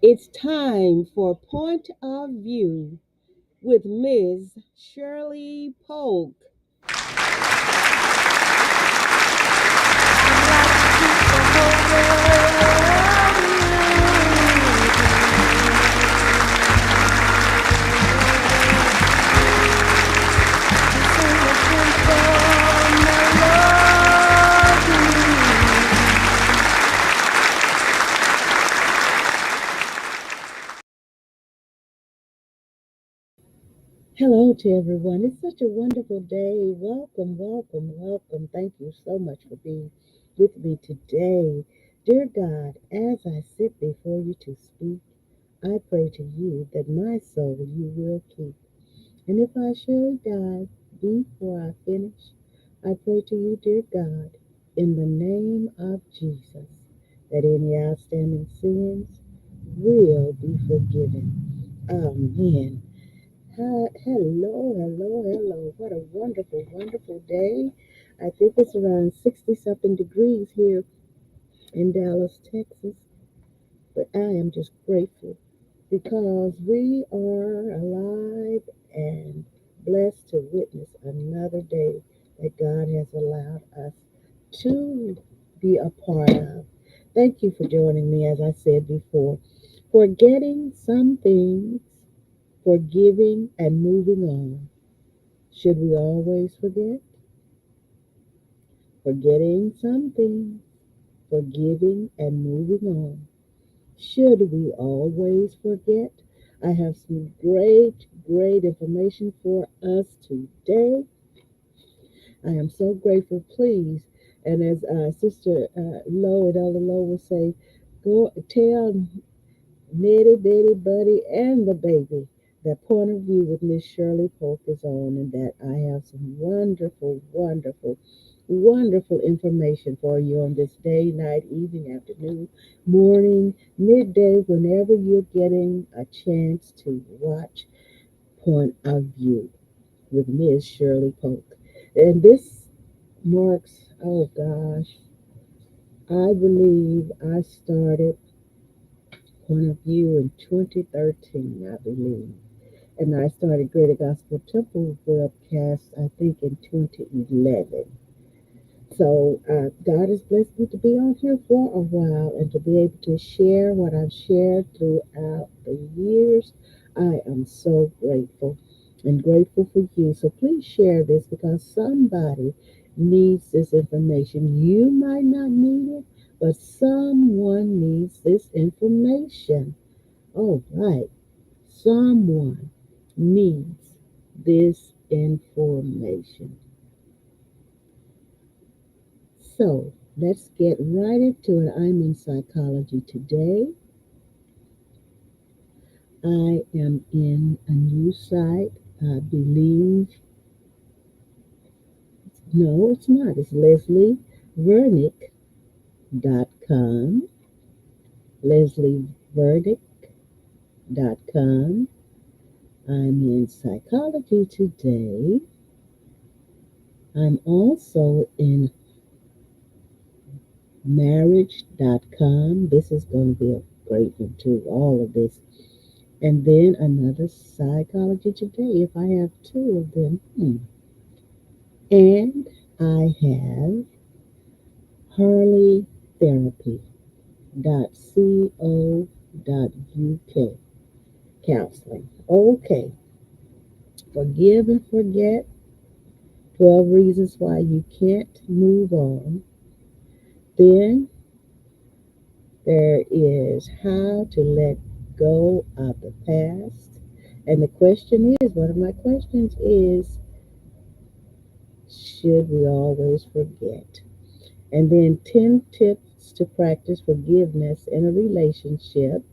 It's time for Point of View with Ms. Shirley Polk. I'd like to keep the whole Hello to everyone. It's such a wonderful day. Welcome, welcome, welcome. Thank you so much for being with me today. Dear God, as I sit before you to speak, I pray to you that my soul you will keep. And if I should die before I finish, I pray to you, dear God, in the name of Jesus, that any outstanding sins will be forgiven. Amen. Hello, hello, hello. What a wonderful, wonderful day. I think it's around 60 something degrees here in Dallas, Texas. But I am just grateful because we are alive and blessed to witness another day that God has allowed us to be a part of. Thank you for joining me, as I said before. Forgetting some things, forgiving, and moving on. Should we always forget? Forgetting some things, forgiving, and moving on. Should we always forget? I have some great, great information for us today. I am so grateful, please. And as Sister Lowe and Elder Lowe will say, go tell Nettie, Betty, Buddy, and the baby that Point of View with Miss Shirley Polk is on, and that I have some wonderful, wonderful, wonderful information for you on this day, night, evening, afternoon, morning, midday, whenever you're getting a chance to watch Point of View with Miss Shirley Polk. And this marks, oh gosh, I believe I started Point of View in 2013, I believe. And I started Greater Gospel Temple webcast, I think, in 2011. So God has blessed me to be on here for a while and to be able to share what I've shared throughout the years. I am so grateful and grateful for you. So please share this because somebody needs this information. You might not need it, but someone needs this information. All right. Someone needs this information. So let's get right into it. I'm in psychology today. I am in a new site. I believe, no, it's not. It's leslievernick.com. leslievernick.com. I'm in psychology today. I'm also in marriage.com. This is going to be a great one too, all of this. And then another psychology today, if I have two of them. And I have harleytherapy.co.uk. Counseling. Okay. Forgive and forget. 12 reasons why you can't move on. Then there is how to let go of the past. And the question is, one of my questions is, should we always forget? And then 10 tips to practice forgiveness in a relationship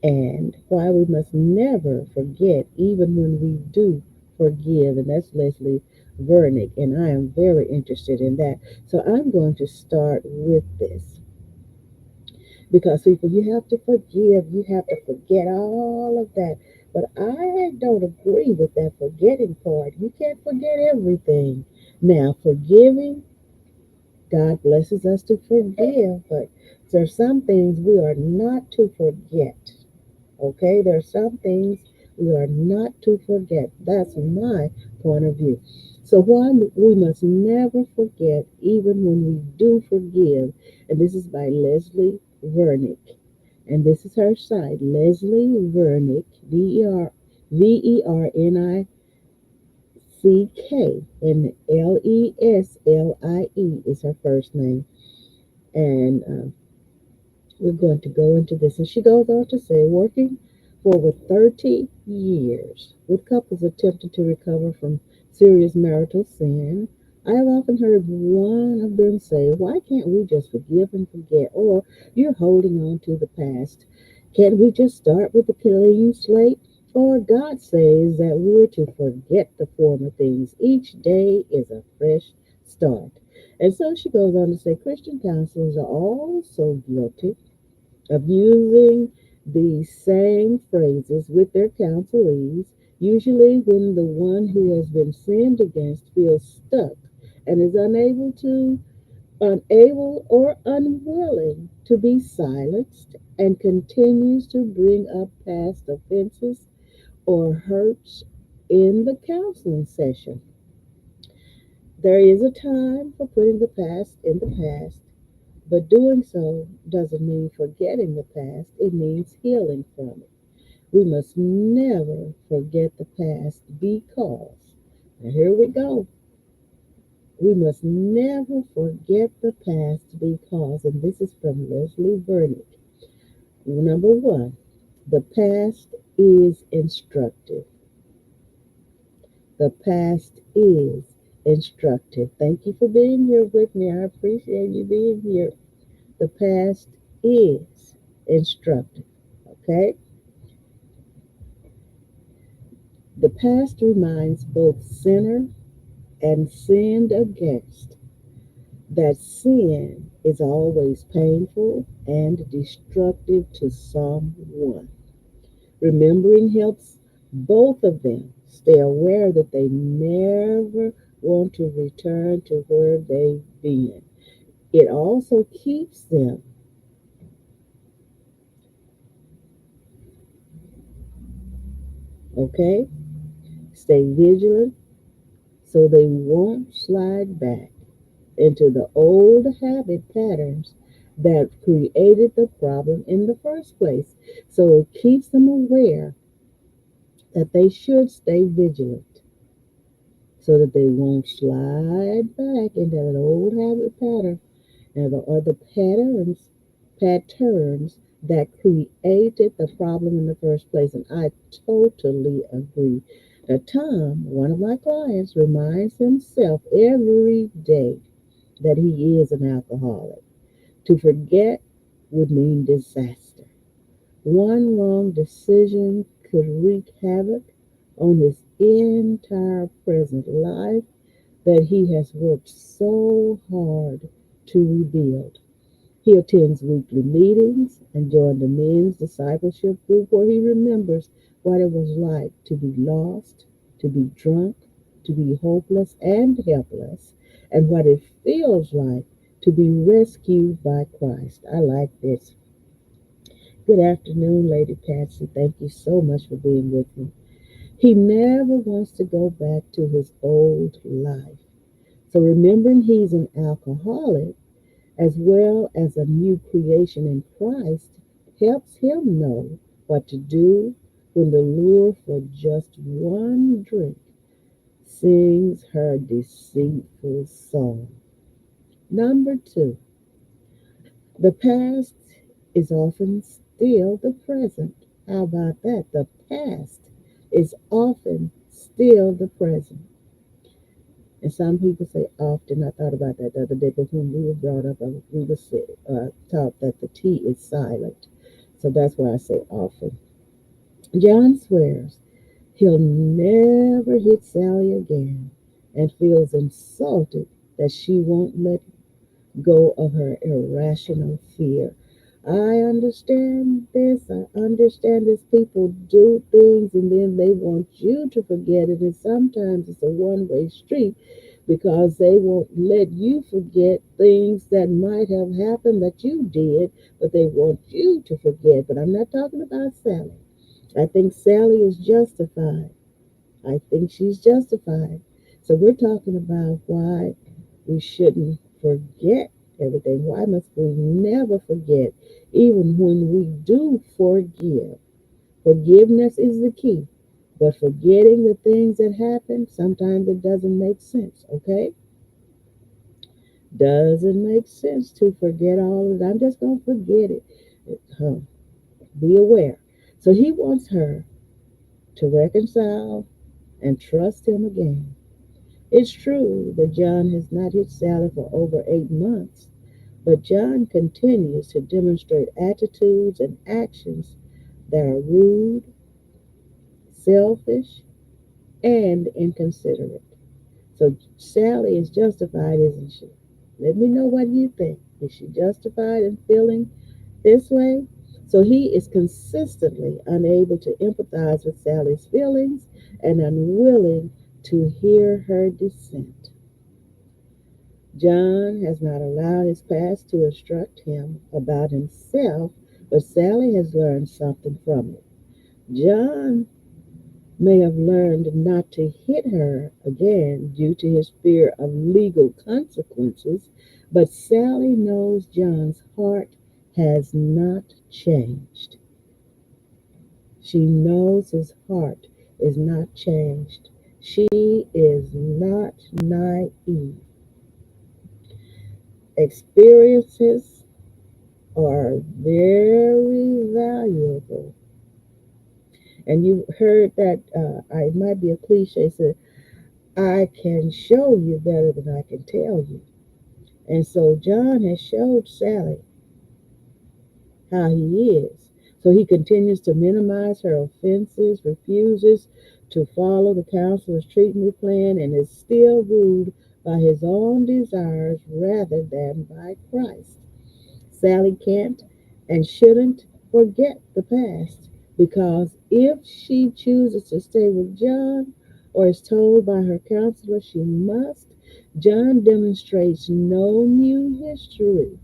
and why we must never forget even when we do forgive. And that's Leslie Vernick, and I am very interested in that. So I'm going to start with this. Because people, you have to forgive, you have to forget all of that. But I don't agree with that forgetting part. You can't forget everything. Now, forgiving, God blesses us to forgive, but There are some things we are not to forget. Okay, there are some things we are not to forget. That's my point of view. So one we must never forget, even when we do forgive. And this is by Leslie Vernick. And this is her site, Leslie Vernick, Vernick, and Leslie is her first name. And we're going to go into this. And she goes on to say, working for over 30 years with couples attempting to recover from serious marital sin, I have often heard one of them say, why can't we just forgive and forget? Or you're holding on to the past. Can't we just start with a clean slate? For God says that we're to forget the former things. Each day is a fresh start. And so she goes on to say Christian counselors are also guilty of using the same phrases with their counselees, usually when the one who has been sinned against feels stuck and is unable or unwilling to be silenced and continues to bring up past offenses or hurts in the counseling session. There is a time for putting the past in the past, but doing so doesn't mean forgetting the past, it means healing from it. We must never forget the past because, now here we go, we must never forget the past because, and this is from Leslie Vernick. Number one, the past is instructive. The past is instructive. Thank you for being here with me. I appreciate you being here. The past is instructive. Okay? The past reminds both sinner and sinned against that sin is always painful and destructive to someone. Remembering helps both of them stay aware that they never want to return to where they've been. It also keeps them, okay, stay vigilant so they won't slide back into the old habit patterns that created the problem in the first place. So it keeps them aware that they should stay vigilant so that they won't slide back into that old habit pattern and the other patterns that created the problem in the first place. And I totally agree. Now, Tom, one of my clients, reminds himself every day that he is an alcoholic. To forget would mean disaster. One wrong decision could wreak havoc on his entire present life that he has worked so hard to rebuild. He attends weekly meetings and joined the men's discipleship group where he remembers what it was like to be lost, to be drunk, to be hopeless and helpless, and what it feels like to be rescued by Christ. I like this. Good afternoon, Lady Patsy. Thank you so much for being with me. He never wants to go back to his old life. So remembering he's an alcoholic as well as a new creation in Christ helps him know what to do when the lure for just one drink sings her deceitful song. Number two, the past is often still the present. How about that? The past is often still the present. And some people say often. I thought about that the other day, but when we were brought up, we were taught that the T is silent. So that's why I say often. John swears he'll never hit Sally again and feels insulted that she won't let go of her irrational fear. I understand this. I understand this. People do things and then they want you to forget it. And sometimes it's a one-way street because they won't let you forget things that might have happened that you did, but they want you to forget. But I'm not talking about Sally. I think Sally is justified. I think she's justified. So we're talking about why we shouldn't forget everything. Why must we never forget, even when we do forgive? Forgiveness is the key. But forgetting the things that happened, sometimes it doesn't make sense, okay? Doesn't make sense to forget all of it. I'm just going to forget it. Huh. Be aware. So he wants her to reconcile and trust him again. It's true that John has not hit Sally for over 8 months, but John continues to demonstrate attitudes and actions that are rude, selfish, and inconsiderate. So Sally is justified, isn't she? Let me know what you think. Is she justified in feeling this way? So he is consistently unable to empathize with Sally's feelings and unwilling to hear her dissent. John has not allowed his past to instruct him about himself, but Sally has learned something from it. John may have learned not to hit her again due to his fear of legal consequences, but Sally knows John's heart has not changed. She knows his heart is not changed. She is not naive. Experiences are very valuable. And you heard that, it might be a cliche, said, I can show you better than I can tell you. And so John has showed Sally how he is. So he continues to minimize her offenses, refuses to follow the counselor's treatment plan, and is still ruled by his own desires rather than by Christ. Sally can't and shouldn't forget the past because if she chooses to stay with John or is told by her counselor she must, John demonstrates no new history,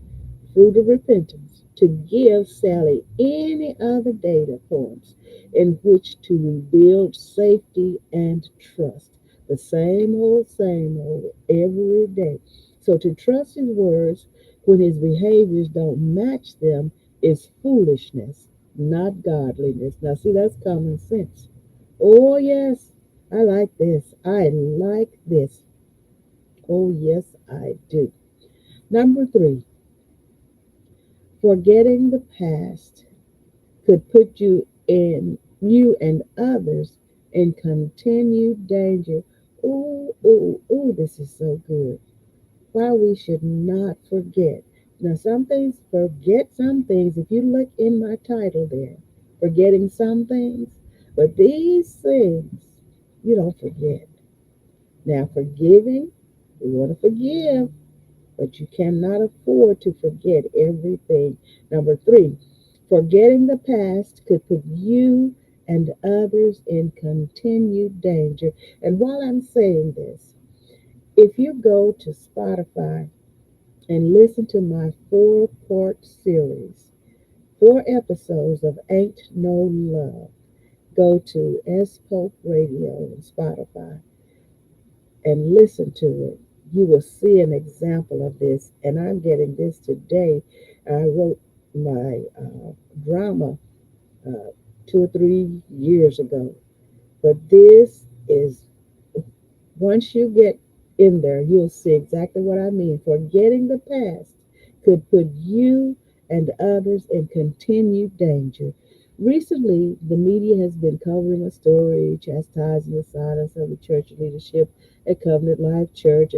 fruit of repentance, to give Sally any other data points in which to rebuild safety and trust. The same old, every day. So to trust his words when his behaviors don't match them is foolishness, not godliness. Now, see, that's common sense. Oh, yes, I like this. I like this. Oh, yes, I do. Number three, forgetting the past could put you and others in continued danger. This is so good. Why we should not forget. Now, some things, forget some things. If you look in my title there, forgetting some things, but these things you don't forget. Now, forgiving, we want to forgive, but you cannot afford to forget everything. Number three, forgetting the past could put you and others in continued danger. And while I'm saying this, if you go to Spotify and listen to my 4-part series, 4 episodes of Ain't No Love, go to S Polk Radio and Spotify and listen to it. You will see an example of this, and I'm getting this today. I wrote my drama uh, 2 or 3 years ago, but this is, once you get in there, you'll see exactly what I mean. Forgetting the past could put you and others in continued danger. Recently, the media has been covering a story chastising the silence of the church leadership at Covenant Life Church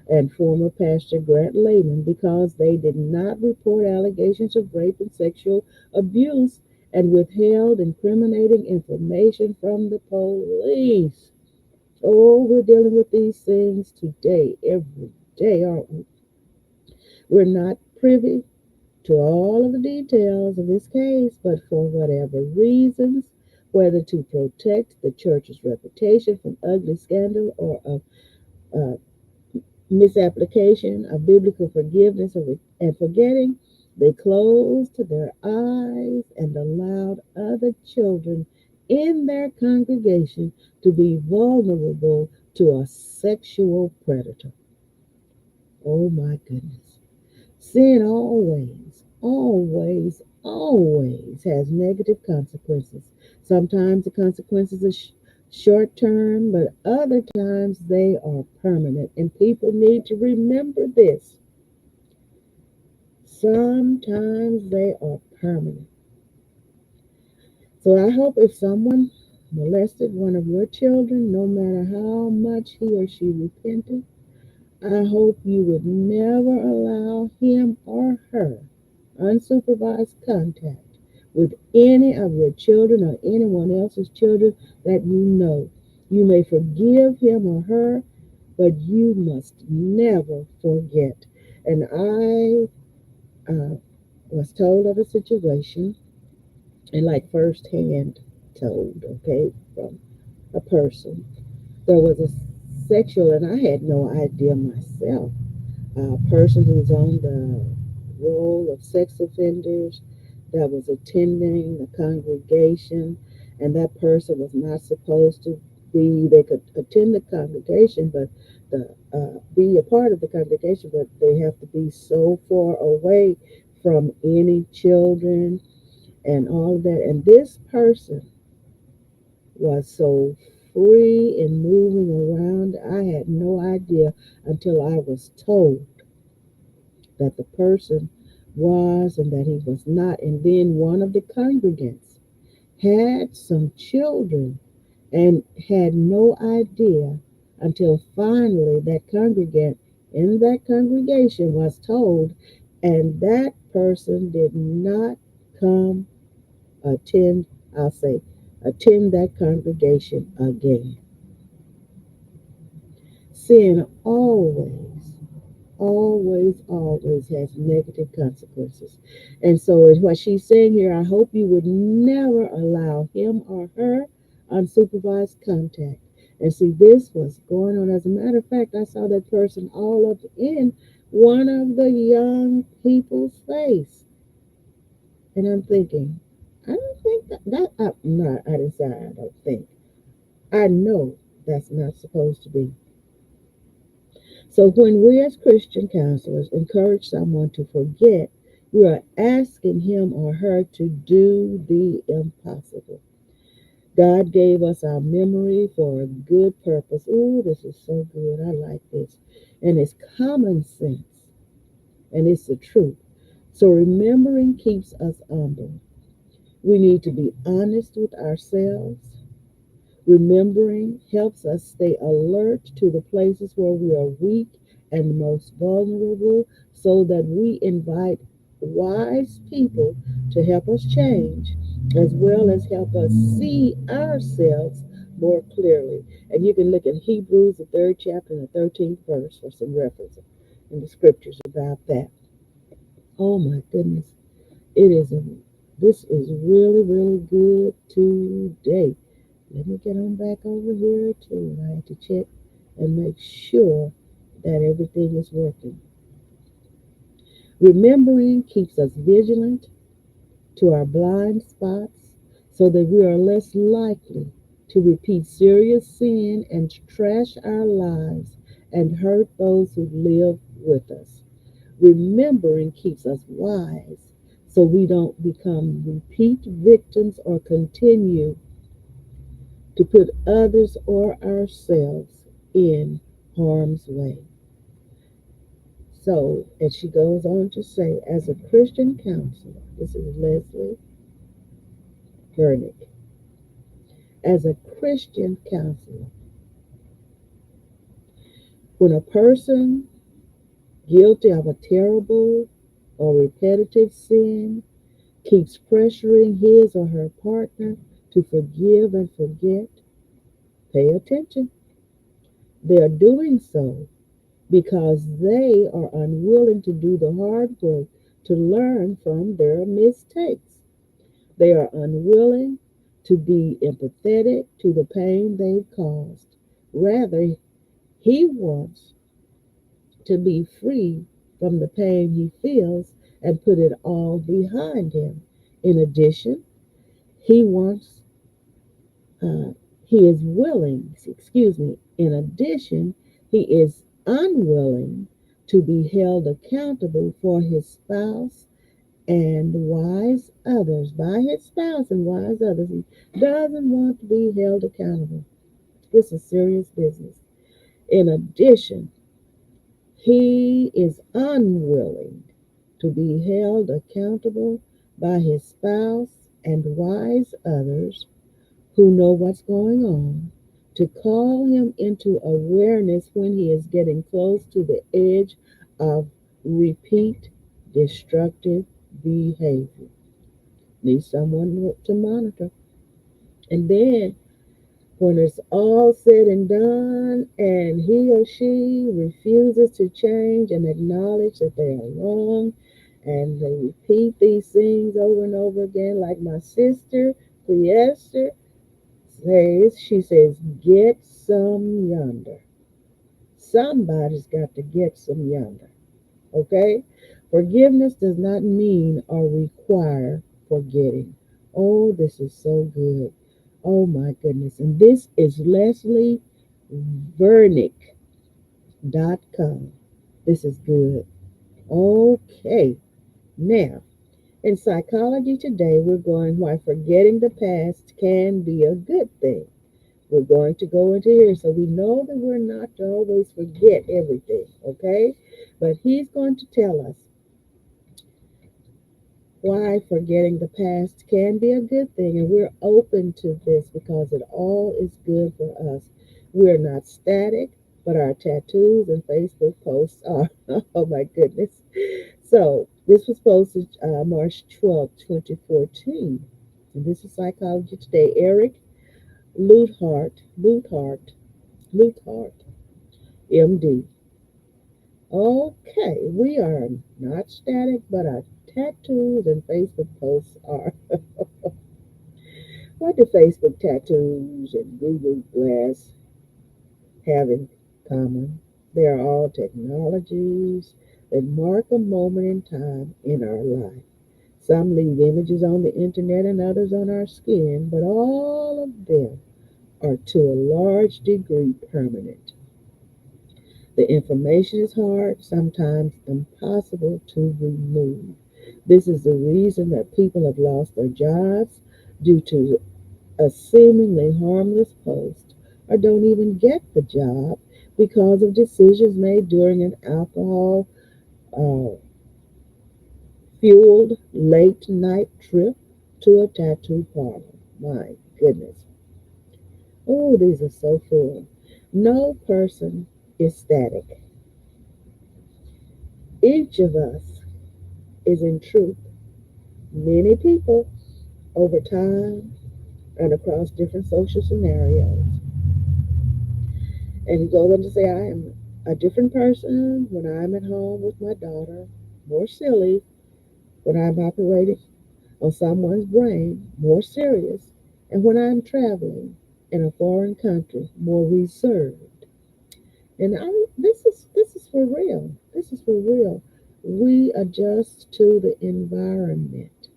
and former pastor Grant Lehman because they did not report allegations of rape and sexual abuse and withheld incriminating information from the police. Oh, we're dealing with these things today, every day, aren't we? We're not privy to all of the details of this case, but for whatever reasons, whether to protect the church's reputation from ugly scandal or misapplication of biblical forgiveness and forgetting, they closed their eyes and allowed other children in their congregation to be vulnerable to a sexual predator. Oh my goodness. Sin always has negative consequences. Sometimes the consequences are short term, but other times they are permanent. And people need to remember this. Sometimes they are permanent. So I hope if someone molested one of your children, no matter how much he or she repented, I hope you would never allow him or her unsupervised contact with any of your children or anyone else's children that you know. You may forgive him or her, but you must never forget. And I was told of a situation, and like firsthand told, okay, from a person. There was a sexual, and I had no idea myself, a person who's on the roll of sex offenders that was attending the congregation, and that person was not supposed to be. They could attend the congregation, but be a part of the congregation, but they have to be so far away from any children and all of that. And this person was so free in moving around. I had no idea until I was told that the person was and that he was not. And then one of the congregants had some children and had no idea until finally that congregant in that congregation was told, and that person did not come attend, I'll say, attend that congregation again. Sin always has negative consequences. And so, is what she's saying here, I hope you would never allow him or her unsupervised contact. And see, this was going on. As a matter of fact, I saw that person all up in one of the young people's face. And I'm thinking, I don't think no, I didn't say I don't think. I know that's not supposed to be. So when we as Christian counselors encourage someone to forget, we are asking him or her to do the impossible. God gave us our memory for a good purpose. Ooh, this is so good. I like this. And it's common sense, and it's the truth. So remembering keeps us humble. We need to be honest with ourselves. Remembering helps us stay alert to the places where we are weak and most vulnerable so that we invite wise people to help us change as well as help us see ourselves more clearly. And you can look at Hebrews, the third chapter, and the 13th verse for some reference in the scriptures about that. Oh my goodness. It is a, this is really good today. Let me get on back over here too. I have to check and make sure that everything is working. Remembering keeps us vigilant to our blind spots so that we are less likely to repeat serious sin and trash our lives and hurt those who live with us. Remembering keeps us wise so we don't become repeat victims or continue to put others or ourselves in harm's way. So, and she goes on to say, as a Christian counselor, this is Leslie Vernick, as a Christian counselor, when a person guilty of a terrible or repetitive sin keeps pressuring his or her partner to forgive and forget, pay attention. They are doing so because they are unwilling to do the hard work to learn from their mistakes. They are unwilling to be empathetic to the pain they've caused. Rather, he wants to be free from the pain he feels and put it all behind him. In addition, he wants, he is willing, excuse me, in addition, he is unwilling to be held accountable for his spouse and wise others, by his spouse and wise others. He doesn't want to be held accountable. This is serious business. In addition, he is unwilling to be held accountable by his spouse and wise others who know what's going on to call him into awareness when he is getting close to the edge of repeat destructive behavior. Need someone to monitor. And then when it's all said and done and he or she refuses to change and acknowledge that they are wrong and they repeat these things over and over again, like my sister, Priester, says, she says, get some yonder. Somebody's got to get some yonder. Okay? Forgiveness does not mean or require forgetting. Oh, this is so good. Oh my goodness. And this is LeslieVernick.com. This is good. Okay. Now, in psychology today, we're going why forgetting the past can be a good thing. We're going to go into here so we know that we're not to always forget everything, okay? But he's going to tell us why forgetting the past can be a good thing, and we're open to this because it all is good for us. We're not static, but our tattoos and Facebook posts are. Oh my goodness. So, this was posted March 12th, 2014. And this is Psychology Today. Eric Luthart, MD. Okay, we are not static, but our tattoos and Facebook posts are. What do Facebook tattoos and Google Glass have in common? They are all technologies that mark a moment in time in our life. Some leave images on the internet and others on our skin, but all of them are to a large degree permanent. The information is hard, sometimes impossible to remove. This is the reason that people have lost their jobs due to a seemingly harmless post or don't even get the job because of decisions made during an alcohol uh, fueled late night trip to a tattoo parlor. My goodness. Oh, these are so full. No person is static. Each of us is in truth many people over time and across different social scenarios. And he goes on to say, I am a different person when I'm at home with my daughter, more silly when I'm operating on someone's brain, more serious, and when I'm traveling in a foreign country, more reserved. And this is for real. This is for real. We adjust to the environment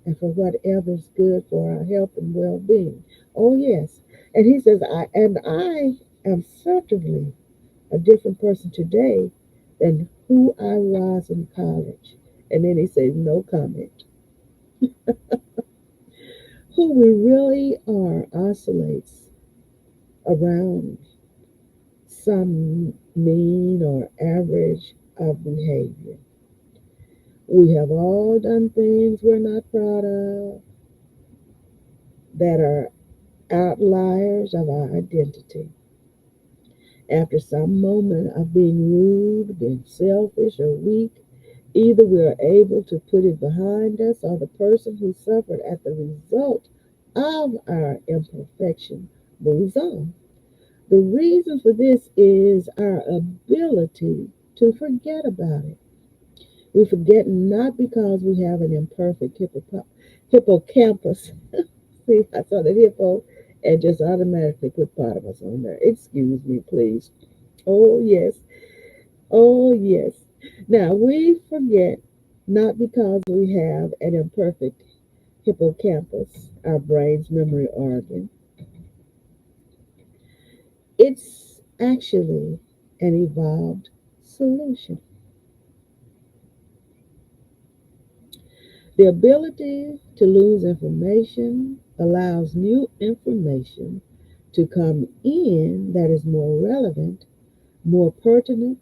and for whatever's good for our health and well-being. Oh yes. And he says, I am certainly a different person today than who I was in college. And then he says, no comment. Who we really are oscillates around some mean or average of behavior. We have all done things we're not proud of that are outliers of our identity. After some moment of being rude, being selfish, or weak, either we are able to put it behind us or the person who suffered at the result of our imperfection moves on. The reason for this is our ability to forget about it. We forget not because we have an imperfect hippocampus. See, I saw that hippo and just automatically put hippopotamus on there. Excuse me, please. Oh, yes. Oh, yes. Now, we forget not because we have an imperfect hippocampus, our brain's memory organ. It's actually an evolved solution. The ability to lose information allows new information to come in that is more relevant, more pertinent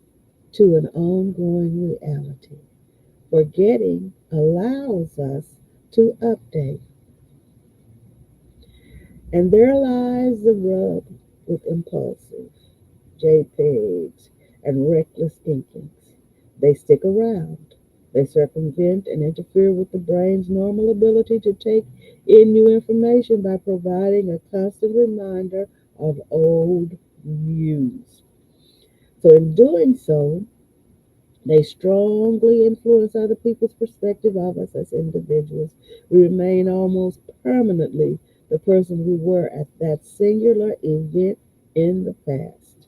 to an ongoing reality. Forgetting allows us to update. And there lies the rub with impulsive JPEGs and reckless inkings. They stick around. They circumvent and interfere with the brain's normal ability to take in new information by providing a constant reminder of old news. So, in doing so, they strongly influence other people's perspective of us as individuals. We remain almost permanently the person we were at that singular event in the past,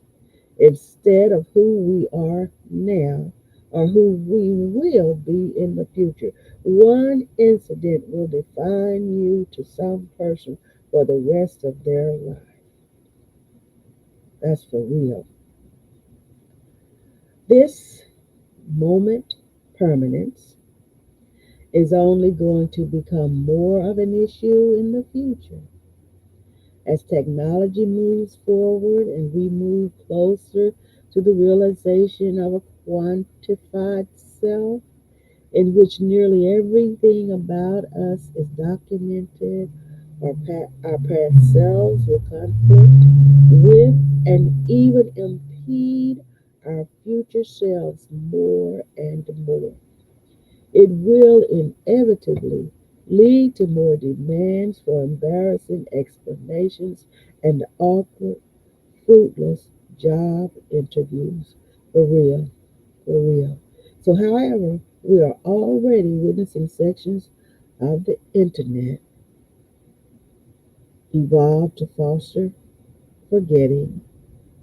instead of who we are now or who we will be in the future. One incident will define you to some person for the rest of their life. That's for real. This moment permanence is only going to become more of an issue in the future as technology moves forward and we move closer to the realization of a quantified self in which nearly everything about us is documented. Our past selves will conflict with and even impede our future selves more and more. It will inevitably lead to more demands for embarrassing explanations and awkward, fruitless job interviews. For real, for real. So, however, we are already witnessing sections of the internet evolve to foster forgetting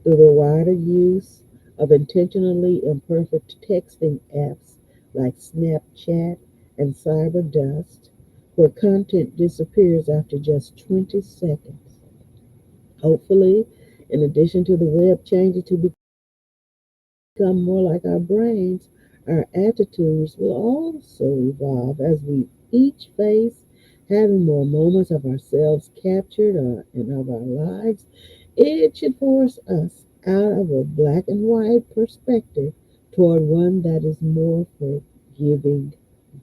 through the wider use of intentionally imperfect texting apps like Snapchat and Cyberdust, where content disappears after just 20 seconds. Hopefully, in addition to the web changing to become more like our brains, our attitudes will also evolve as we each face having more moments of ourselves captured and of our lives. It should force us out of a black and white perspective toward one that is more forgiving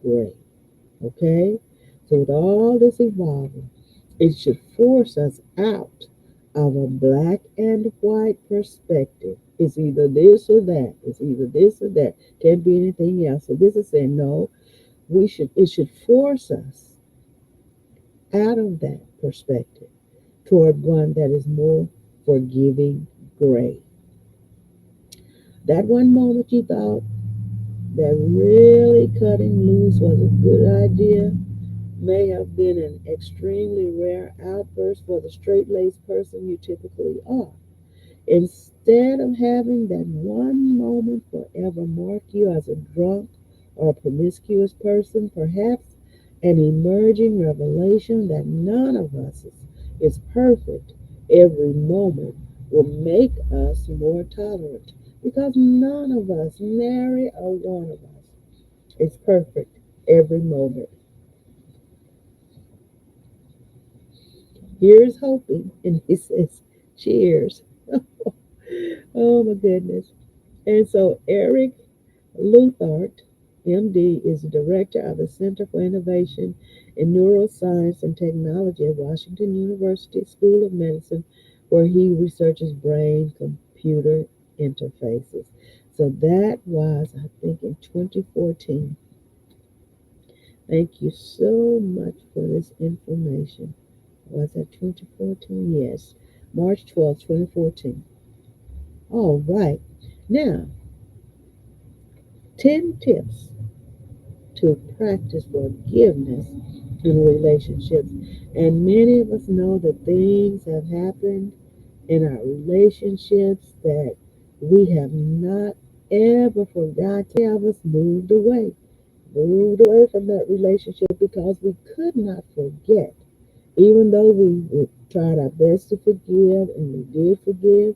gray. Okay? So, with all this evolving, it should force us out of a black and white perspective. It's either this or that. It's either this or that. Can't be anything else. So this is saying no, it should force us out of that perspective toward one that is more forgiving gray. That one moment you thought that really cutting loose was a good idea may have been an extremely rare outburst for the straight laced person you typically are. Instead of having that one moment forever mark you as a drunk or promiscuous person, perhaps an emerging revelation that none of us is perfect every moment will make us more tolerant because none of us, nary a one of us, is perfect every moment. Here's hoping, and he says, cheers. Oh my goodness. And so Eric Luthart, MD, is the director of the Center for Innovation in Neuroscience and Technology at Washington University School of Medicine, where he researches brain computer interfaces. So that was, I think, in 2014. Thank you so much for this information. Was that 2014? Yes, March 12th, 2014. All right. Now, 10 tips to practice forgiveness in relationships. And many of us know that things have happened in our relationships that we have not ever forgot to have us moved away from that relationship because we could not forget. Even though we tried our best to forgive and we did forgive,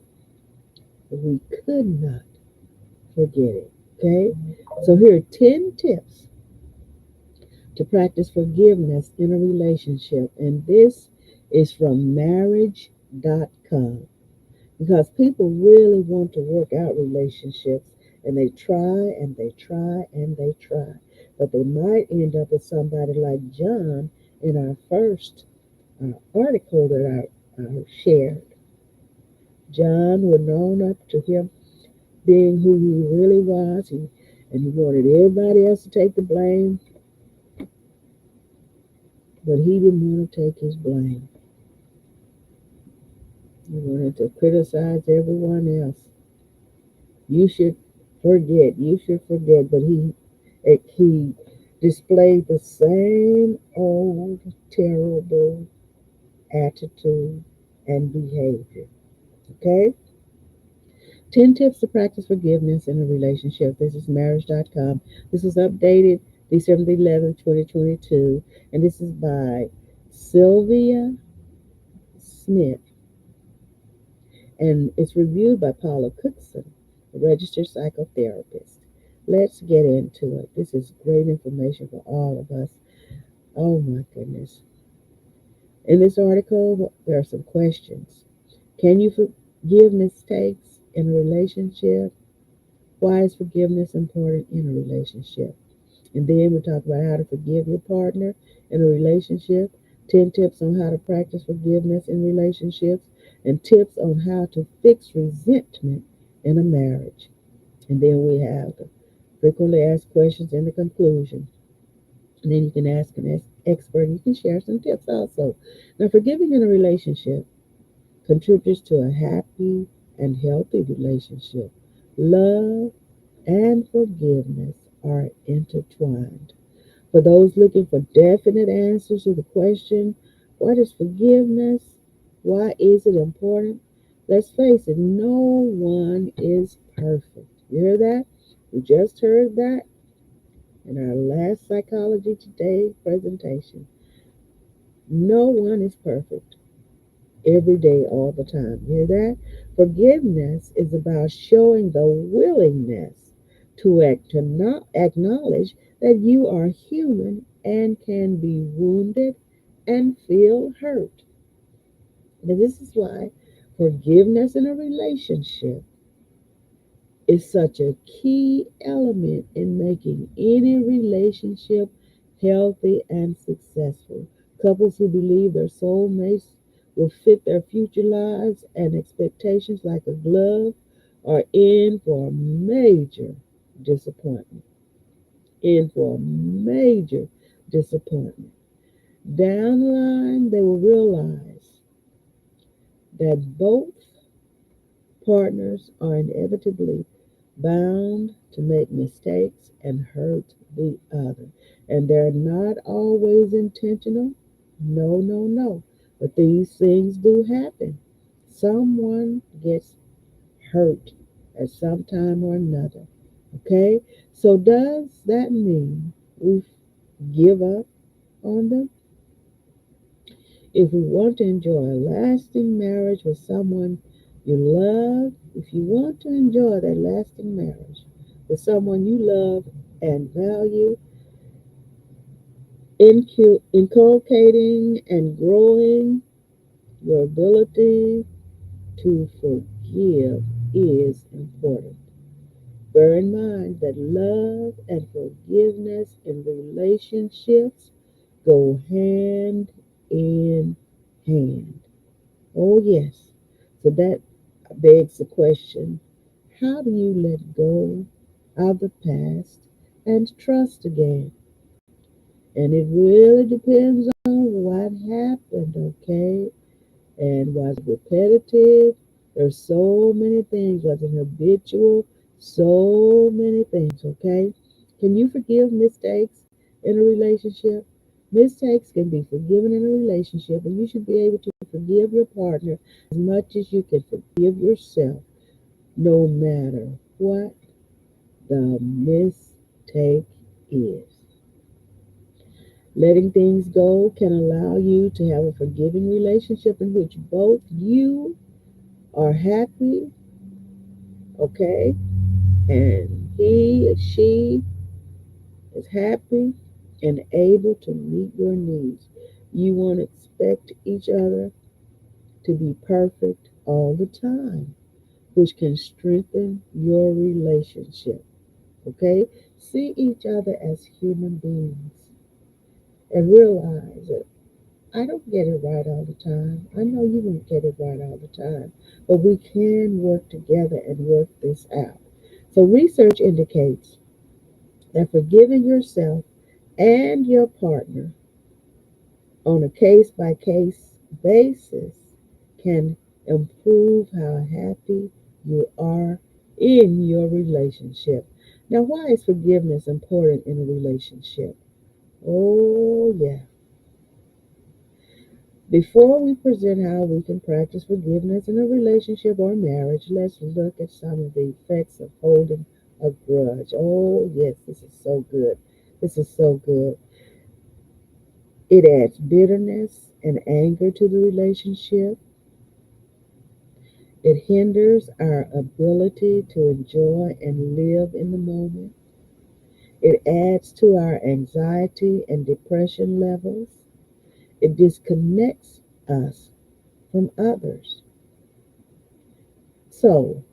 we could not forget it. Okay? So here are 10 tips to practice forgiveness in a relationship. And this is from marriage.com because people really want to work out relationships and they try and they try and they try. But they might end up with somebody like John in our first article that I shared. John was known up to him being who he really was, and he wanted everybody else to take the blame, but he didn't want to take his blame. He wanted to criticize everyone else. You should forget. You should forget. But he displayed the same old terrible attitude and behavior. Okay? 10 tips to practice forgiveness in a relationship. This is marriage.com. This is updated December 11th, 2022. And this is by Sylvia Smith. And it's reviewed by Paula Cookson, a registered psychotherapist. Let's get into it. This is great information for all of us. Oh my goodness. In this article, there are some questions. Can you forgive mistakes in a relationship? Why is forgiveness important in a relationship? And then we talk about how to forgive your partner in a relationship, 10 tips on how to practice forgiveness in relationships, and tips on how to fix resentment in a marriage. And then we have the frequently asked questions in the conclusion. And then you can ask an expert. You can share some tips also. Now, forgiving in a relationship contributes to a happy and healthy relationship. Love and forgiveness are intertwined. For those looking for definite answers to the question, what is forgiveness? Why is it important? Let's face it, no one is perfect. You hear that? We just heard that in our last Psychology Today presentation. No one is perfect every day, all the time. You hear that? Forgiveness is about showing the willingness to not acknowledge that you are human and can be wounded and feel hurt. Now, this is why forgiveness in a relationship is such a key element in making any relationship healthy and successful. Couples who believe their soulmates will fit their future lives and expectations like a glove are in for a major disappointment. In for a major disappointment. Down the line, they will realize that both partners are inevitably bound to make mistakes and hurt the other. And they're not always intentional. No, no, no. But these things do happen. Someone gets hurt at some time or another. Okay? So does that mean we give up on them? If we want to enjoy a lasting marriage with someone you love, if you want to enjoy that lasting marriage with someone you love and value, inculcating and growing your ability to forgive is important. Bear in mind that love and forgiveness in relationships go hand in hand. Oh, yes. So that begs the question, how do you let go of the past and trust again? And it really depends on what happened, okay? And was it repetitive? There's so many things. Was it habitual? So many things, okay? Can you forgive mistakes in a relationship? Mistakes can be forgiven in a relationship, and you should be able to forgive your partner as much as you can forgive yourself, no matter what. The mistake is letting things go can allow you to have a forgiving relationship in which both you are happy, okay, and he or she is happy and able to meet your needs. You won't expect each other to be perfect all the time, which can strengthen your relationship. Okay? See each other as human beings and realize that I don't get it right all the time. I know you won't get it right all the time, but we can work together and work this out. So, research indicates that forgiving yourself and your partner on a case by case basis can improve how happy you are in your relationship. Now, why is forgiveness important in a relationship? Oh, yeah. Before we present how we can practice forgiveness in a relationship or marriage, let's look at some of the effects of holding a grudge. Oh, yes, this is so good. This is so good. It adds bitterness and anger to the relationship. It hinders our ability to enjoy and live in the moment. It adds to our anxiety and depression levels. It disconnects us from others. So,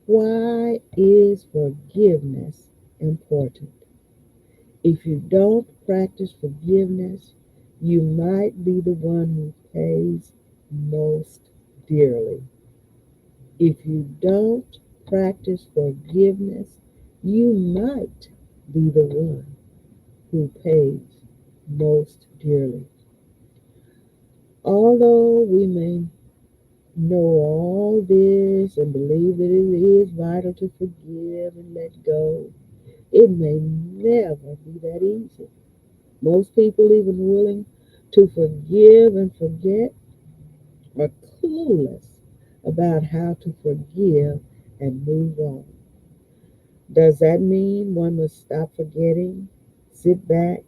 why is forgiveness important? If you don't practice forgiveness, you might be the one who pays most dearly. If you don't practice forgiveness, you might be the one who pays most dearly. Although we may know all this and believe that it is vital to forgive and let go, it may never be that easy. Most people, even willing to forgive and forget, are clueless about how to forgive and move on. Does that mean one must stop forgetting, sit back,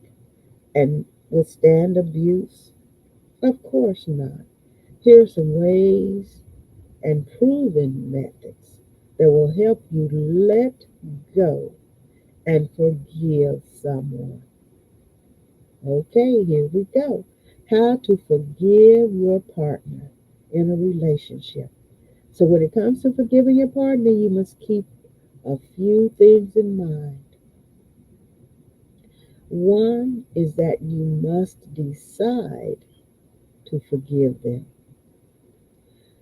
and withstand abuse? Of course not. Here are some ways and proven methods that will help you let go and forgive someone. Okay, here we go. How to forgive your partner in a relationship. So, when it comes to forgiving your partner, you must keep a few things in mind. One is that you must decide to forgive them.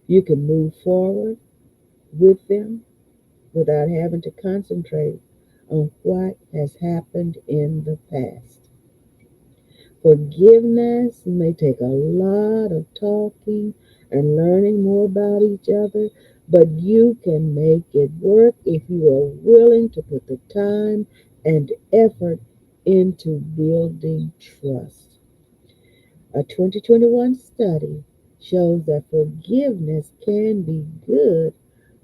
You can move forward with them without having to concentrate on what has happened in the past. Forgiveness may take a lot of talking and learning more about each other, but you can make it work if you are willing to put the time and effort into building trust. A 2021 study shows that forgiveness can be good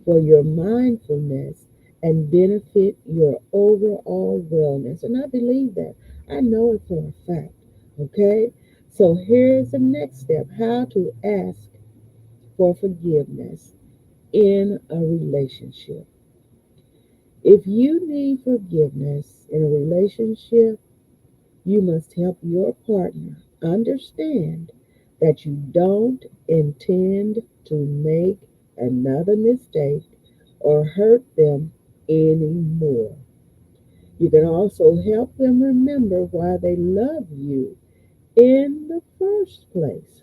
for your mindfulness and benefit your overall wellness. And I believe that. I know it for a fact. Okay? So here's the next step, how to ask for forgiveness in a relationship. If you need forgiveness in a relationship, you must help your partner understand that you don't intend to make another mistake or hurt them anymore. You can also help them remember why they love you in the first place.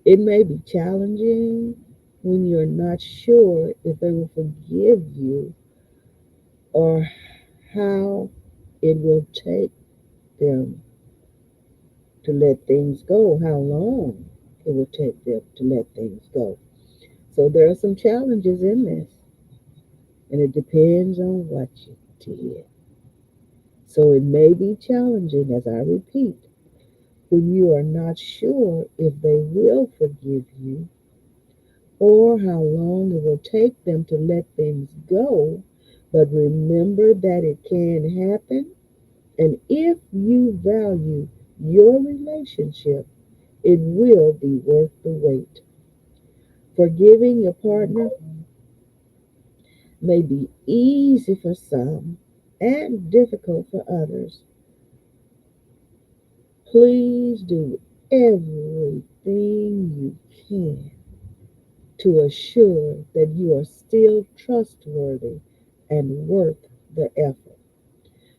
It may be challenging when you're not sure if they will forgive you or how it will take them to let things go, how long it will take them to let things go. So there are some challenges in this, and it depends on what you did. So it may be challenging, as I repeat, when you are not sure if they will forgive you or how long it will take them to let things go. but remember that it can happen. And if you value your relationship, it will be worth the wait. Forgiving your partner may be easy for some and difficult for others. Please do everything you can to assure that you are still trustworthy and worth the effort.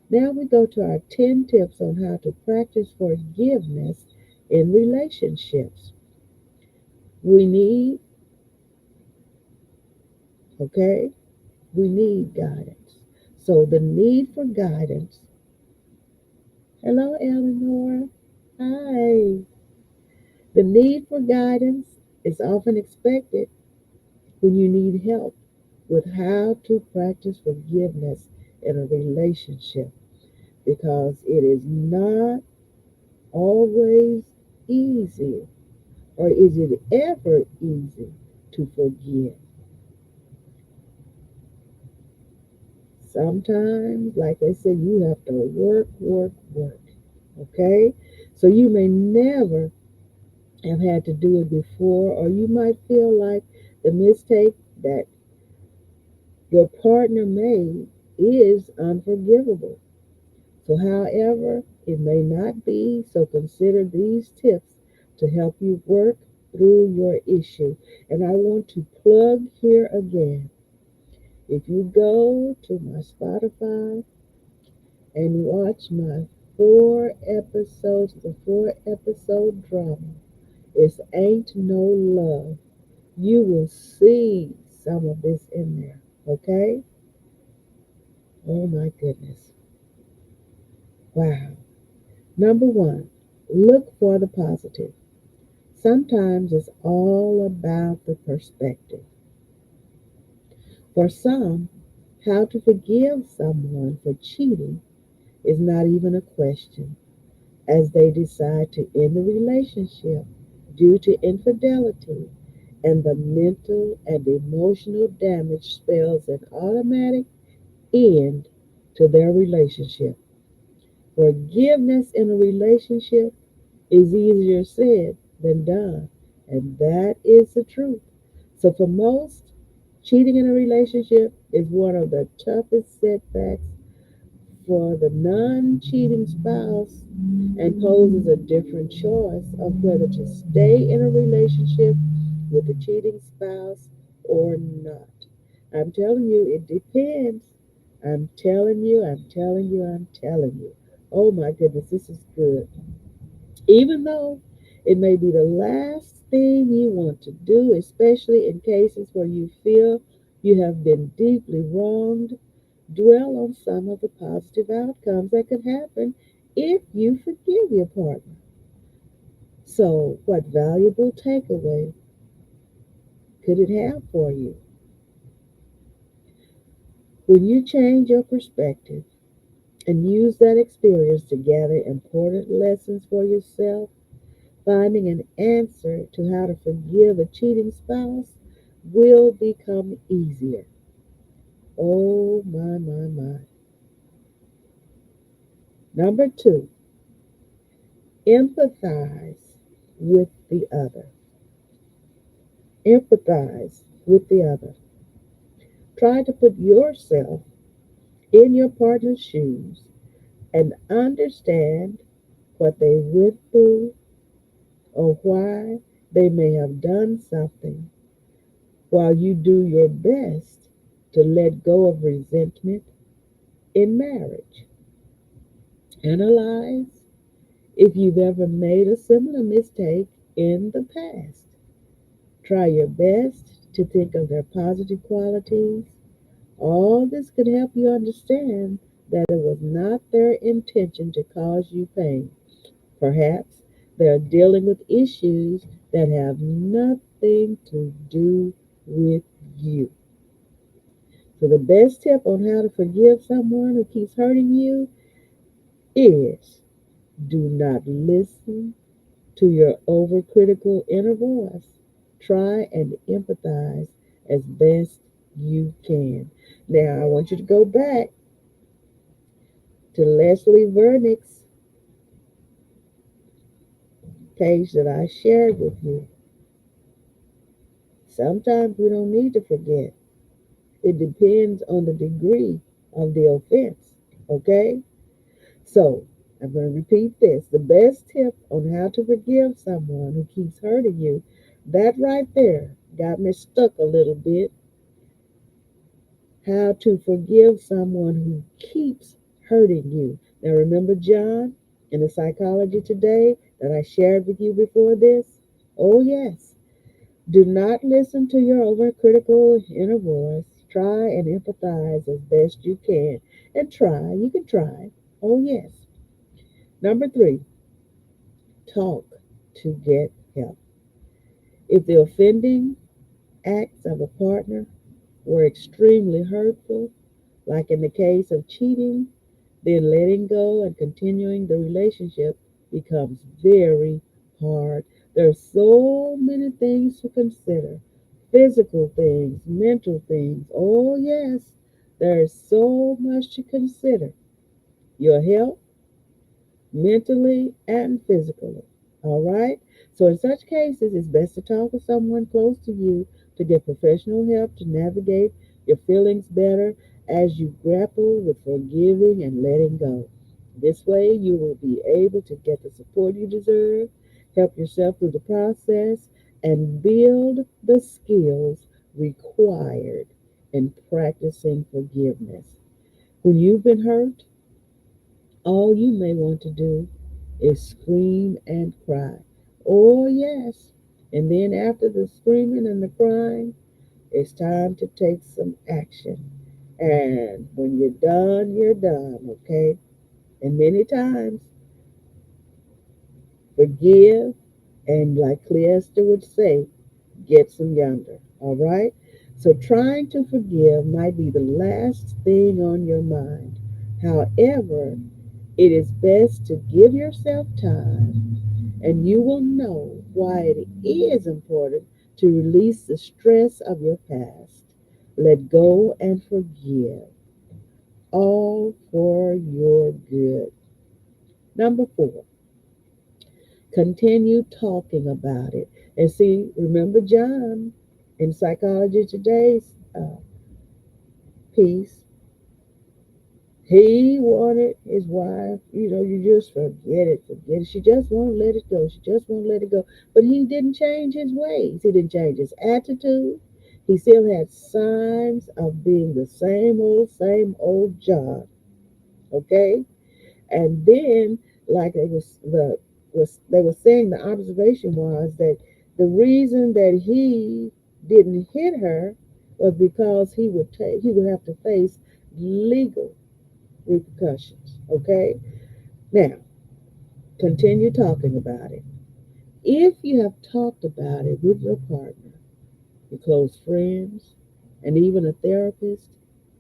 Now we go to our 10 tips on how to practice forgiveness in relationships. We need, okay, we need guidance. So the need for guidance. Hello, Eleanor. Hi. The need for guidance is often expected when you need help with how to practice forgiveness in a relationship because it is not always easy, or is it ever easy to forgive. Sometimes, like I said, you have to work, work, work. Okay? So you may never have had to do it before, or you might feel like the mistake that your partner made is unforgivable. So, however, it may not be, so consider these tips to help you work through your issue. And I want to plug here again. If you go to my Spotify and watch my the 4 episode drama, it's Ain't No Love. You will see some of this in there. Okay? Oh my goodness. Wow. Number one, look for the positive. Sometimes it's all about the perspective. For some, how to forgive someone for cheating is not even a question as they decide to end the relationship due to infidelity, and the mental and emotional damage spells an automatic end to their relationship. Forgiveness in a relationship is easier said than done, and that is the truth. So, for most, cheating in a relationship is one of the toughest setbacks for the non cheating spouse and poses a different choice of whether to stay in a relationship with the cheating spouse or not. I'm telling you, it depends. I'm telling you, I'm telling you, I'm telling you. Oh my goodness, this is good. Even though it may be the last thing you want to do, especially in cases where you feel you have been deeply wronged, dwell on some of the positive outcomes that could happen if you forgive your partner. So, what valuable takeaway could it have for you? When you change your perspective and use that experience to gather important lessons for yourself, finding an answer to how to forgive a cheating spouse will become easier. Oh, my, my, my. Number two, empathize with the other. Empathize with the other. Try to put yourself in your partner's shoes and understand what they went through or why they may have done something while you do your best to let go of resentment in marriage. Analyze if you've ever made a similar mistake in the past. Try your best to think of their positive qualities. All this could help you understand that it was not their intention to cause you pain. Perhaps they're dealing with issues that have nothing to do with you. So, the best tip on how to forgive someone who keeps hurting you is do not listen to your overcritical inner voice. Try and empathize as best you can. Now, I want you to go back to Leslie Vernick's page that I shared with you. Sometimes we don't need to forget. It depends on the degree of the offense. Okay? So, I'm going to repeat this. The best tip on how to forgive someone who keeps hurting you, that right there got me stuck a little bit. How to forgive someone who keeps hurting you. Now, remember John in the Psychology Today that I shared with you before this? Oh, yes. Do not listen to your overcritical inner voice. Try and empathize as best you can. And try. You can try. Oh, yes. Number three, talk to get help. If the offending acts of a partner were extremely hurtful, like in the case of cheating, then letting go and continuing the relationship becomes very hard. There's so many things to consider, physical things, mental things. Oh, yes, there's so much to consider. Your health, mentally and physically. All right? So, in such cases, it's best to talk with someone close to you to get professional help to navigate your feelings better as you grapple with forgiving and letting go. This way, you will be able to get the support you deserve, help yourself through the process, and build the skills required in practicing forgiveness. When you've been hurt, all you may want to do is scream and cry. Oh, yes. And then after the screaming and the crying, it's time to take some action. And when you're done, okay? And many times, forgive and, like Cleester would say, get some yonder. All right? So trying to forgive might be the last thing on your mind. However, it is best to give yourself time, and you will know why it is important to release the stress of your past. Let go and forgive, all for your good. Number four, continue talking about it. And see, remember John in Psychology Today's piece. He wanted his wife, you just forget it. She just won't let it go. She just won't let it go. But he didn't change his ways. He didn't change his attitude. He still had signs of being the same old John. Okay? And then, like they were saying, the observation was that the reason that he didn't hit her was because he would have to face legal repercussions. Okay? Now, continue talking about it. If you have talked about it with your partner, your close friends, and even a therapist,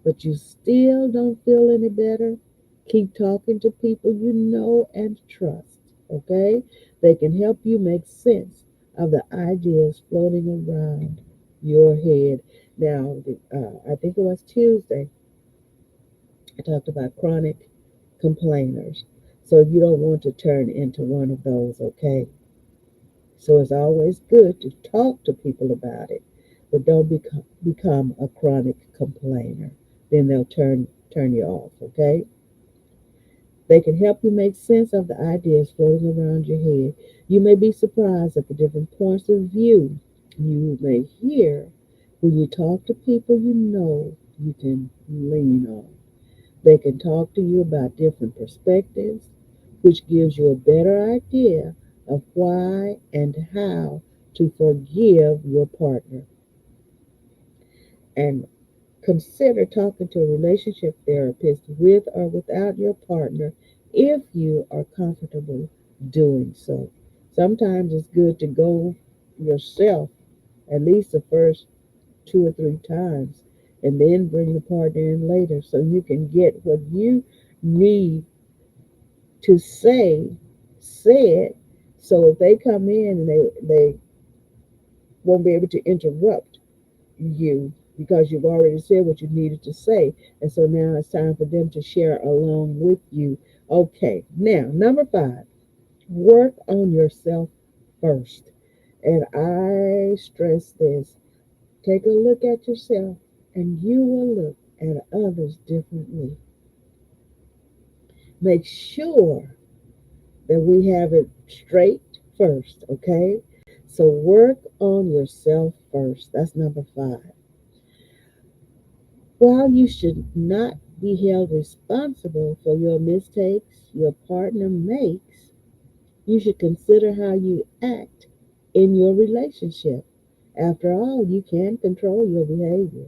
but you still don't feel any better, keep talking to people you know and trust. Okay? They can help you make sense of the ideas floating around your head. Now, I think it was Tuesday, I talked about chronic complainers. So you don't want to turn into one of those, okay? So it's always good to talk to people about it, but don't become a chronic complainer. Then they'll turn you off, okay? They can help you make sense of the ideas floating around your head. You may be surprised at the different points of view you may hear when you talk to people you know you can lean on. They can talk to you about different perspectives, which gives you a better idea of why and how to forgive your partner. And consider talking to a relationship therapist with or without your partner if you are comfortable doing so. Sometimes it's good to go yourself at least the first 2 or 3 times and then bring the partner in later so you can get what you need to say it. So if they come in and they won't be able to interrupt you, because you've already said what you needed to say. And so now it's time for them to share along with you. Okay, now, number five, work on yourself first. And I stress this, take a look at yourself, and you will look at others differently. Make sure that we have it straight first, okay? So work on yourself first. That's number five. While you should not be held responsible for your mistakes your partner makes, you should consider how you act in your relationship. After all, you can control your behavior,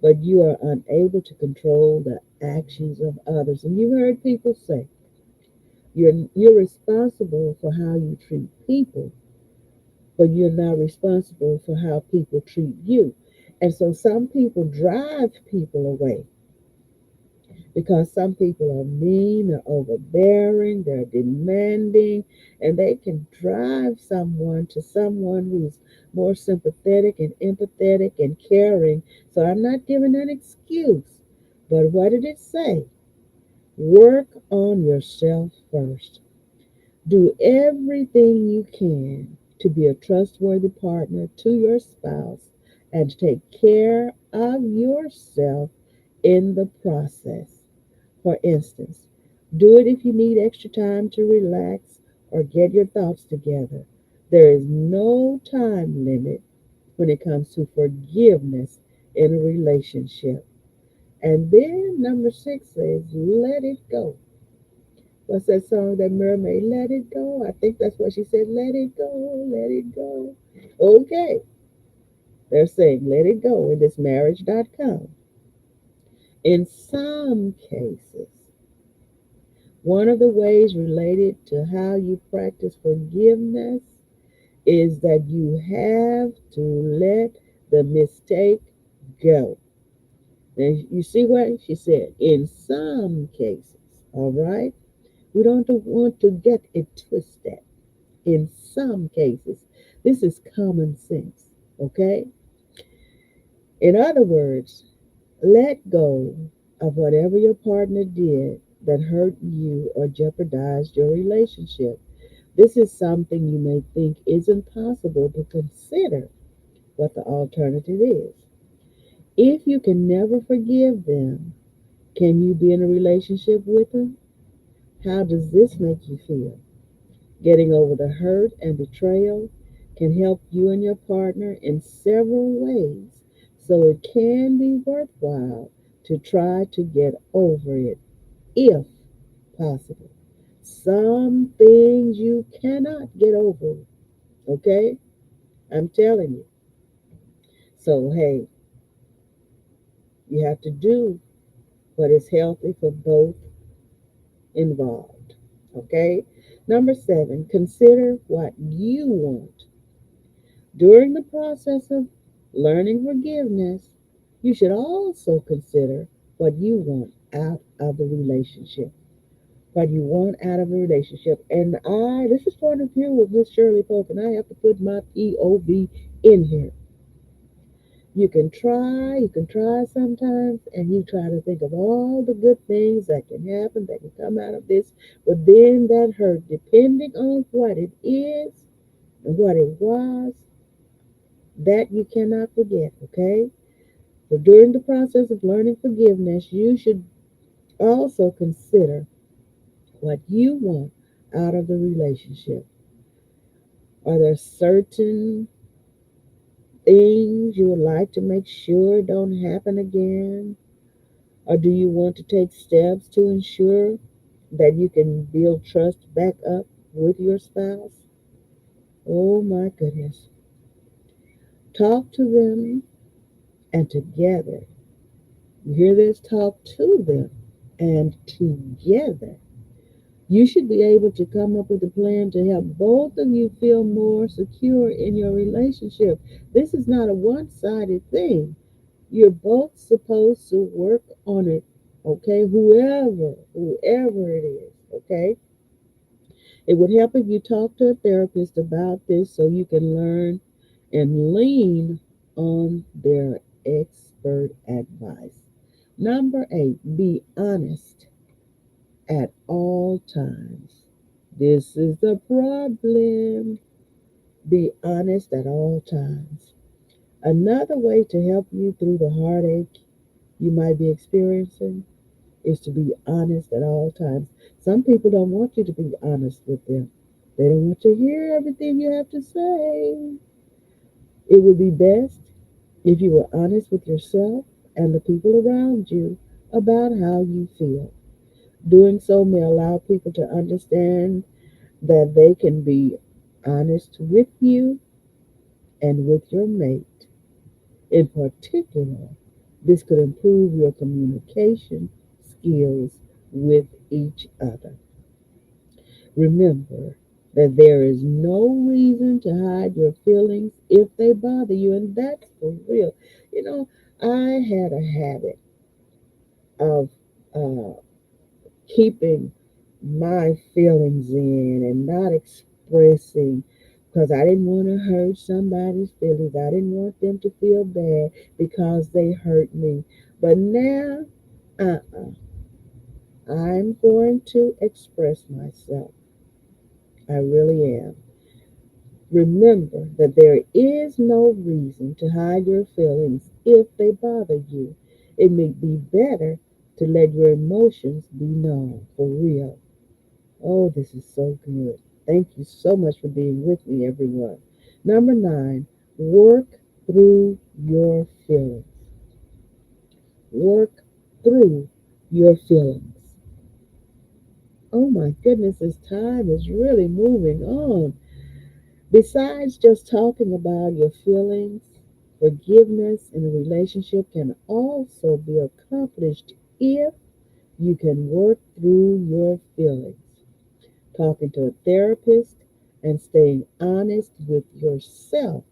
but you are unable to control the actions of others. And you've heard people say, you're responsible for how you treat people, but you're not responsible for how people treat you. And so some people drive people away because some people are mean, they're overbearing, they're demanding, and they can drive someone to someone who's more sympathetic and empathetic and caring. So I'm not giving an excuse, but what did it say? Work on yourself first. Do everything you can to be a trustworthy partner to your spouse and to take care of yourself in the process. For instance, do it if you need extra time to relax or get your thoughts together. There is no time limit when it comes to forgiveness in a relationship. And then number six says, let it go. What's that song that mermaid? Let it go. I think that's what she said. Let it go, let it go. Okay, they're saying let it go in this marriage.com. In some cases, one of the ways related to how you practice forgiveness is that you have to let the mistake go. Now, you see what she said? In some cases, all right? We don't want to get it twisted. In some cases, this is common sense, okay? In other words, let go of whatever your partner did that hurt you or jeopardized your relationship. This is something you may think isn't possible, but consider what the alternative is. If you can never forgive them, can you be in a relationship with them? How does this make you feel? Getting over the hurt and betrayal can help you and your partner in several ways, so it can be worthwhile to try to get over it if possible. Some things you cannot get over, okay? I'm telling you. So, hey, you have to do what is healthy for both involved, okay? Number seven, consider what you want. During the process of learning forgiveness, you should also consider what you want out of the relationship. What you want out of a relationship. And this is point of view with Miss Shirley Polk, and I have to put my POV in here. You can try sometimes, and you try to think of all the good things that can happen, that can come out of this, but then that hurt, depending on what it is and what it was, that you cannot forget, okay? So during the process of learning forgiveness, you should also consider what you want out of the relationship. Are there certain things you would like to make sure don't happen again? Or do you want to take steps to ensure that you can build trust back up with your spouse? Oh my goodness. Talk to them and together. You hear this? Talk to them and together. You should be able to come up with a plan to help both of you feel more secure in your relationship. This is not a one sided thing. You're both supposed to work on it, okay? Whoever it is, okay? It would help if you talk to a therapist about this so you can learn and lean on their expertise. expert advice. Number eight, be honest at all times. This is the problem. Be honest at all times. Another way to help you through the heartache you might be experiencing is to be honest at all times. Some people don't want you to be honest with them. They don't want to hear everything you have to say. It would be best if you were honest with yourself and the people around you about how you feel. Doing so may allow people to understand that they can be honest with you and with your mate. In particular, this could improve your communication skills with each other. Remember that there is no reason to hide your feelings if they bother you, and that's for real. You know, I had a habit of uh, keeping my feelings in and not expressing because I didn't want to hurt somebody's feelings. I didn't want them to feel bad because they hurt me. But now, I'm going to express myself. I really am. Remember that there is no reason to hide your feelings if they bother you. It may be better to let your emotions be known for real. Oh, this is so good. Thank you so much for being with me, everyone. Number nine, work through your feelings. Work through your feelings. Oh my goodness, this time is really moving on. Besides just talking about your feelings, forgiveness in a relationship can also be accomplished if you can work through your feelings. Talking to a therapist and staying honest with yourself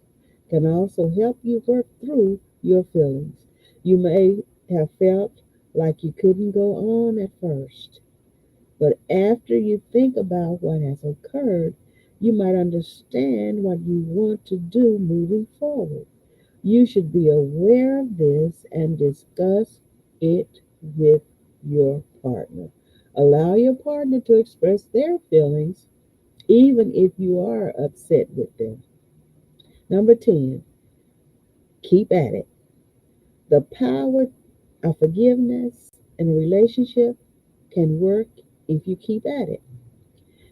can also help you work through your feelings. You may have felt like you couldn't go on at first, but after you think about what has occurred, you might understand what you want to do moving forward. You should be aware of this and discuss it with your partner. Allow your partner to express their feelings even if you are upset with them. Number 10, keep at it. The power of forgiveness in a relationship can work if you keep at it.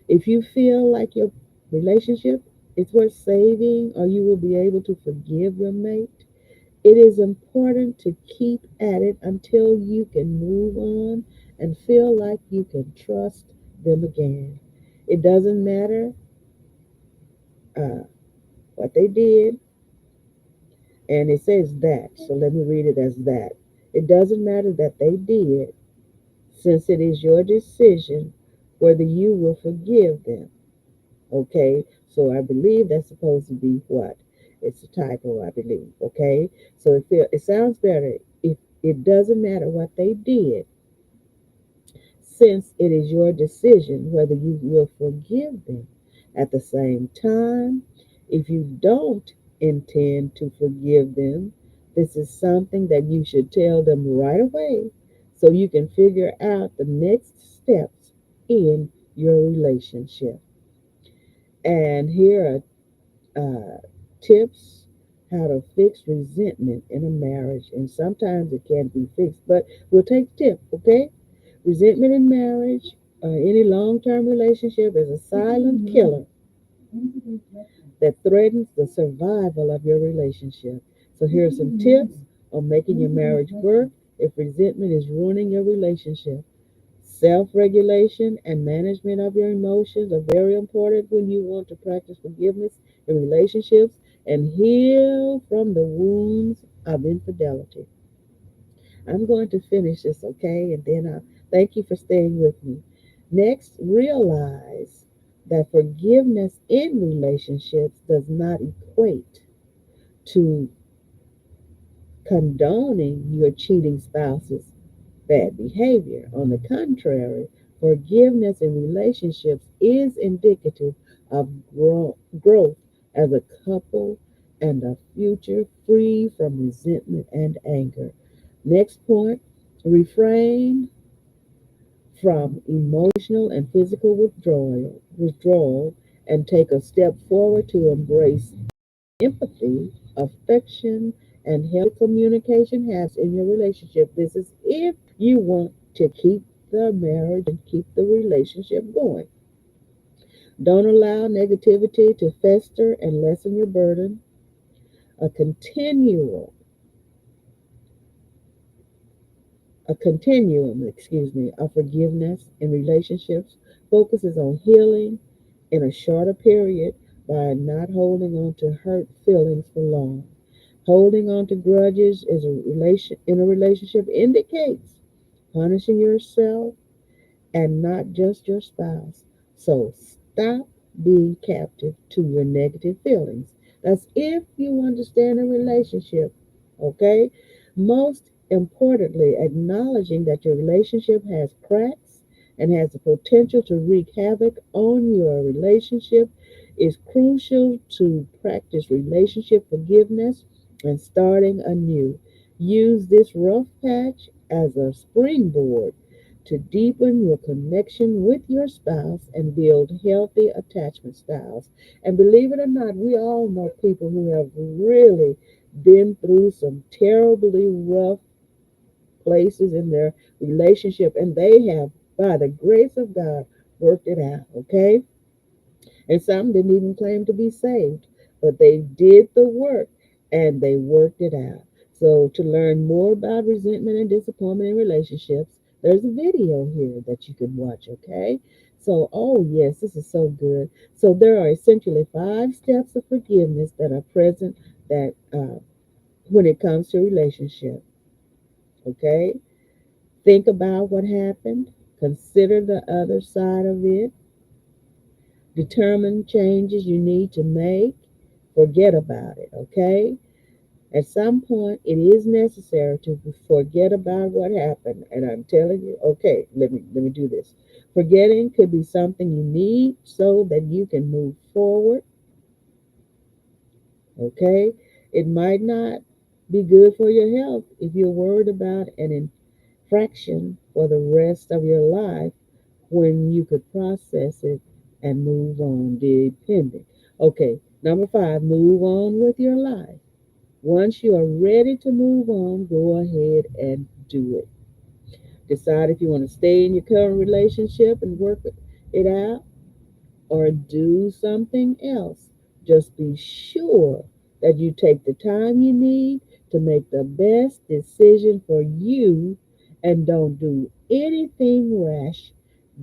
If you feel like your relationship is worth saving or you will be able to forgive your mate, it is important to keep at it until you can move on and feel like you can trust them again. It doesn't matter uh, what they did, and it says that, so let me read it as that. It doesn't matter that they did, since it is your decision whether you will forgive them. Okay, so I believe that's supposed to be what? It's a typo, I believe. Okay, so it sounds better if it doesn't matter what they did, since it is your decision whether you will forgive them. At the same time, if you don't intend to forgive them, this is something that you should tell them right away so you can figure out the next steps in your relationship. And here are tips how to fix resentment in a marriage. And sometimes it can't be fixed, but we'll take the tip, okay? Resentment in marriage or any long term relationship is a silent killer that threatens the survival of your relationship. So, here are some tips on making your marriage work if resentment is ruining your relationship. Self regulation and management of your emotions are very important when you want to practice forgiveness in relationships and heal from the wounds of infidelity. I'm going to finish this, okay? And then I'll thank you for staying with me. Next, realize that forgiveness in relationships does not equate to condoning your cheating spouse's bad behavior. On the contrary, forgiveness in relationships is indicative of growth as a couple and a future free from resentment and anger. Next point, refrain from emotional and physical withdrawal and take a step forward to embrace empathy, affection, and healthy communication has in your relationship. This is if you want to keep the marriage and keep the relationship going. Don't allow negativity to fester and lessen your burden. A continual a continuum of forgiveness in relationships focuses on healing in a shorter period by not holding on to hurt feelings for long. Holding on to grudges is a relation in a relationship indicates punishing yourself and not just your spouse. So stop being captive to your negative feelings. That's if you understand a relationship, okay? Most importantly, acknowledging that your relationship has cracks and has the potential to wreak havoc on your relationship is crucial to practice relationship forgiveness and starting anew. Use this rough patch as a springboard to deepen your connection with your spouse and build healthy attachment styles. And believe it or not, we all know people who have really been through some terribly rough places in their relationship, and they have, by the grace of God, worked it out, okay? And some didn't even claim to be saved, but they did the work and they worked it out. So, to learn more about resentment and disappointment in relationships, there's a video here that you can watch, okay? So, oh, yes, this is so good. So, there are essentially 5 steps of forgiveness that are present that when it comes to relationship, okay? Think about what happened, consider the other side of it, determine changes you need to make, forget about it, okay? At some point, it is necessary to forget about what happened, and I'm telling you, okay, let me do this. Forgetting could be something you need so that you can move forward, okay? It might not be good for your health if you're worried about an infraction for the rest of your life when you could process it and move on, depending. Okay, number 5, move on with your life. Once you are ready to move on, go ahead and do it. Decide if you want to stay in your current relationship and work it out or do something else. Just be sure that you take the time you need to make the best decision for you and don't do anything rash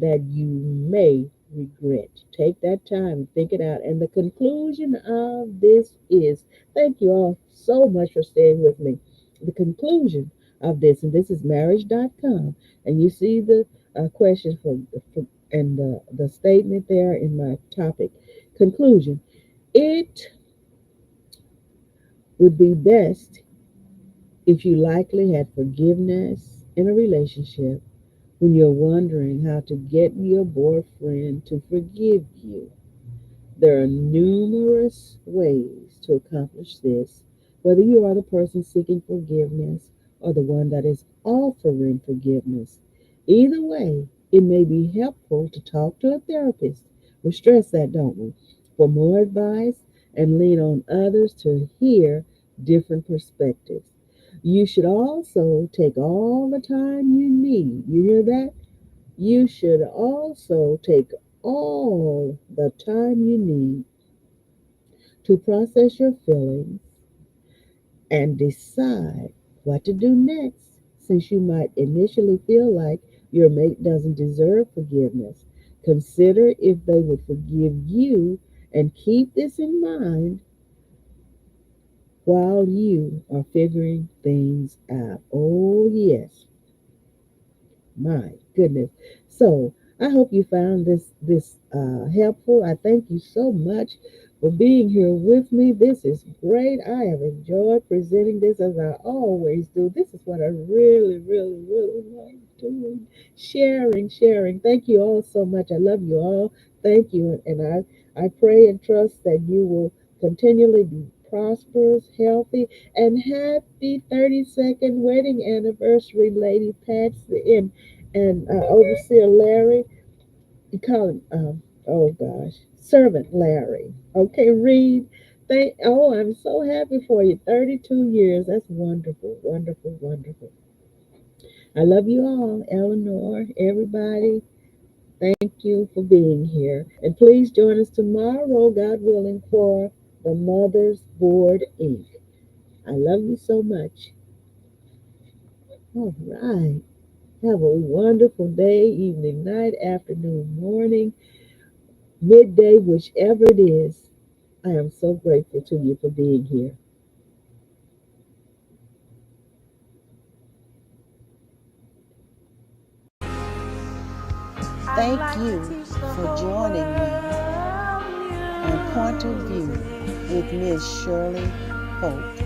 that you may regret. Take that time and think it out. And the conclusion of this is thank you all so much for staying with me. The conclusion of this, and this is marriage.com, and you see the question for and the statement there in my topic. Conclusion. It would be best if you likely had forgiveness in a relationship when you're wondering how to get your boyfriend to forgive you. There are numerous ways to accomplish this, whether you are the person seeking forgiveness or the one that is offering forgiveness. Either way, it may be helpful to talk to a therapist. We stress that, don't we? For more advice and lean on others to hear different perspectives. You should also take all the time you need. You hear that? You should also take all the time you need to process your feelings and decide what to do next, since you might initially feel like your mate doesn't deserve forgiveness. Consider if they would forgive you and keep this in mind while you are figuring things out. Oh, yes. My goodness. So I hope you found this helpful. I thank you so much for being here with me. This is great. I have enjoyed presenting this as I always do. This is what I really, really, really like doing. Sharing. Thank you all so much. I love you all. Thank you. And I pray and trust that you will continually be prosperous, healthy, and happy 32nd wedding anniversary, Lady Patsy and Overseer Larry. You call him, oh gosh, Servant Larry. Okay, Reed. I'm so happy for you. 32 years. That's wonderful, wonderful, wonderful. I love you all, Eleanor, everybody. Thank you for being here. And please join us tomorrow, God willing, for the Mother's Board Inc. I love you so much. All right. Have a wonderful day, evening, night, afternoon, morning, midday, whichever it is. I am so grateful to you for being here. Thank you for joining me on Point of View with Miss Shirley Polk.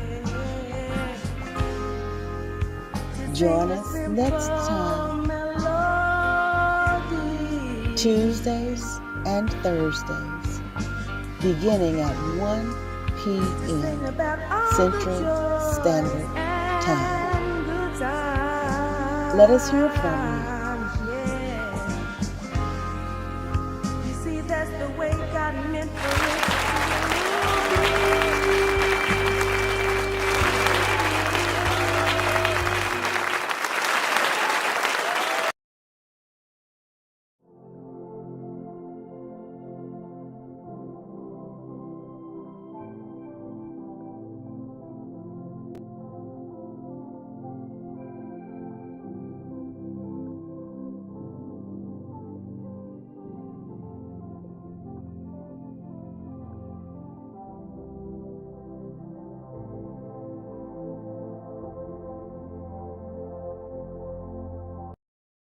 Join us next time, Tuesdays and Thursdays, beginning at 1 p.m. Central Standard Time. Let us hear from you.